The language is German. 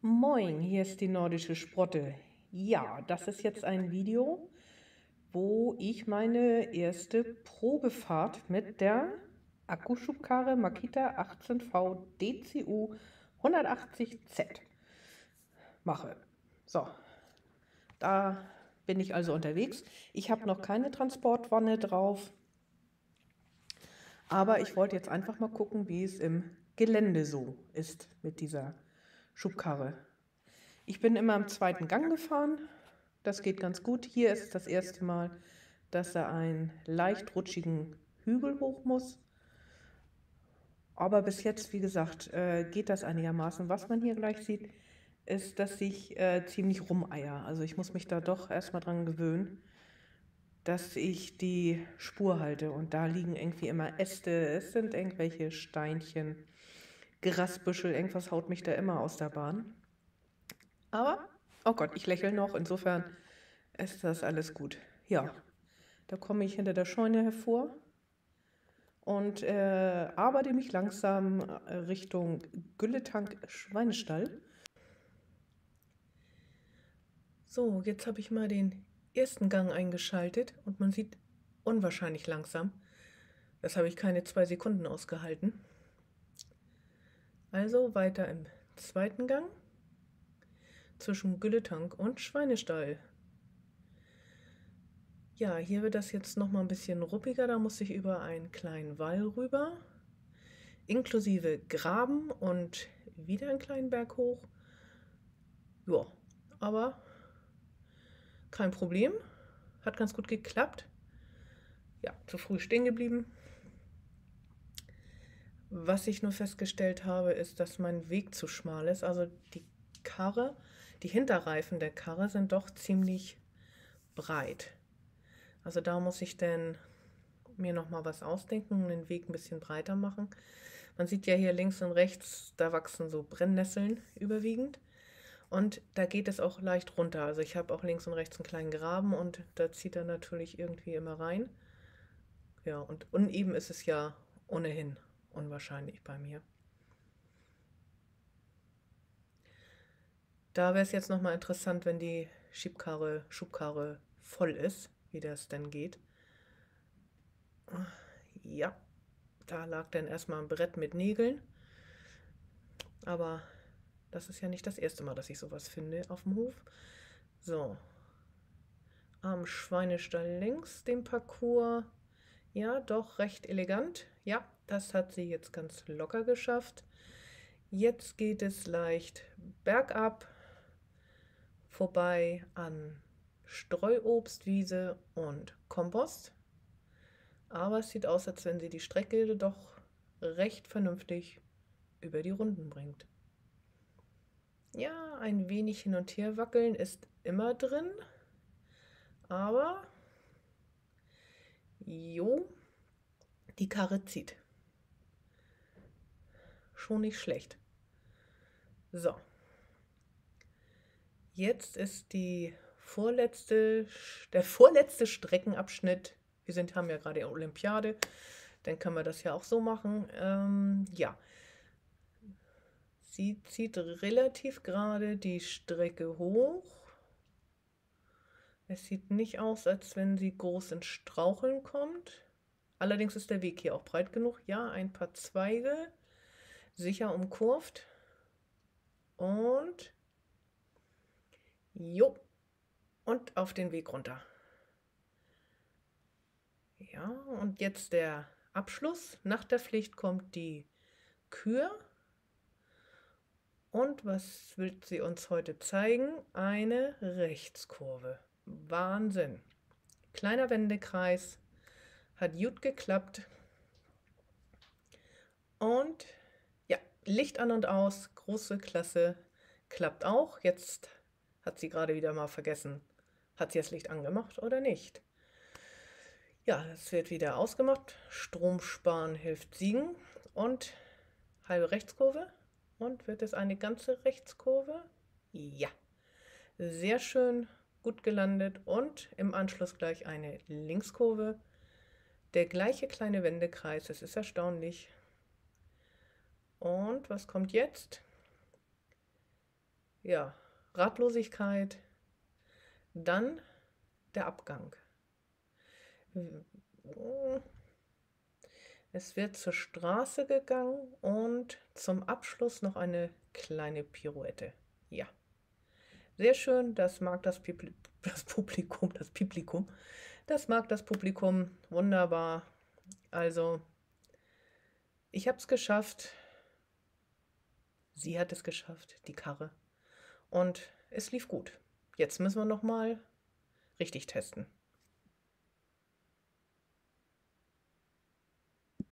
Moin, hier ist die nordische Sprotte. Ja, das ist jetzt ein Video, wo ich meine erste Probefahrt mit der Akkuschubkarre Makita 18V DCU 180Z mache. So, da bin ich also unterwegs. Ich habe noch keine Transportwanne drauf, aber ich wollte jetzt einfach mal gucken, wie es im Gelände so ist mit dieser Schubkarre. Ich bin immer im zweiten Gang gefahren. Das geht ganz gut. Hier ist das erste Mal, dass er einen leicht rutschigen Hügel hoch muss. Aber bis jetzt, wie gesagt, geht das einigermaßen. Was man hier gleich sieht, ist, dass ich ziemlich rumeier. Also ich muss mich da doch erstmal dran gewöhnen, dass ich die Spur halte. Und da liegen irgendwie immer Äste, es sind irgendwelche Steinchen, Grasbüschel, irgendwas haut mich da immer aus der Bahn. Aber, oh Gott, ich lächle noch, insofern ist das alles gut. Ja, da komme ich hinter der Scheune hervor und arbeite mich langsam Richtung Gülletank Schweinestall. So, jetzt habe ich mal den ersten Gang eingeschaltet und man sieht unwahrscheinlich langsam. Das habe ich keine 2 Sekunden ausgehalten. Also weiter im zweiten Gang zwischen Gülletank und Schweinestall. Ja, hier wird das jetzt noch mal ein bisschen ruppiger. Da muss ich über einen kleinen Wall rüber, inklusive Graben und wieder einen kleinen Berg hoch. Ja, aber kein Problem. Hat ganz gut geklappt. Ja, zu früh stehen geblieben. Was ich nur festgestellt habe, ist, dass mein Weg zu schmal ist. Also die Karre, die Hinterreifen der Karre sind doch ziemlich breit. Also da muss ich dann mir noch mal was ausdenken und den Weg ein bisschen breiter machen. Man sieht ja hier links und rechts, da wachsen so Brennnesseln überwiegend. Und da geht es auch leicht runter. Also ich habe auch links und rechts einen kleinen Graben und da zieht er natürlich irgendwie immer rein. Ja, und uneben ist es ja ohnehin unwahrscheinlich bei mir. Da wäre es jetzt nochmal interessant, wenn die Schubkarre voll ist, wie das denn geht. Ja, da lag dann erstmal ein Brett mit Nägeln. Aber das ist ja nicht das erste Mal, dass ich sowas finde auf dem Hof. So, am Schweinestall links den Parcours. Ja, doch recht elegant. Ja, das hat sie jetzt ganz locker geschafft. Jetzt geht es leicht bergab, vorbei an Streuobstwiese und Kompost. Aber es sieht aus, als wenn sie die Strecke doch recht vernünftig über die Runden bringt. Ja, ein wenig hin und her wackeln ist immer drin, aber jo, die Karre zieht. Schon nicht schlecht. So, jetzt ist der vorletzte Streckenabschnitt. Haben ja gerade Olympiade, dann können wir das ja auch so machen. Ja, sie zieht relativ gerade die Strecke hoch. Es sieht nicht aus, als wenn sie groß ins Straucheln kommt. Allerdings ist der Weg hier auch breit genug. Ja, ein paar Zweige, sicher umkurvt. Und jo, und auf den Weg runter. Ja, und jetzt der Abschluss. Nach der Pflicht kommt die Kür. Und was will sie uns heute zeigen? Eine Rechtskurve. Wahnsinn. Kleiner Wendekreis. Hat gut geklappt. Und ja, Licht an und aus. Große Klasse. Klappt auch. Jetzt hat sie gerade wieder mal vergessen, hat sie das Licht angemacht oder nicht. Ja, es wird wieder ausgemacht. Strom sparen hilft siegen. Und halbe Rechtskurve. Und wird es eine ganze Rechtskurve? Ja. Sehr schön, gut gelandet. Und im Anschluss gleich eine Linkskurve. Der gleiche kleine Wendekreis, es ist erstaunlich. Und was kommt jetzt? Ja, Ratlosigkeit, dann der Abgang. Es wird zur Straße gegangen und zum Abschluss noch eine kleine Pirouette. Ja, sehr schön, das mag das Publikum, das mag das Publikum, wunderbar. Also, ich habe es geschafft, sie hat es geschafft, die Karre. Und es lief gut. Jetzt müssen wir noch mal richtig testen.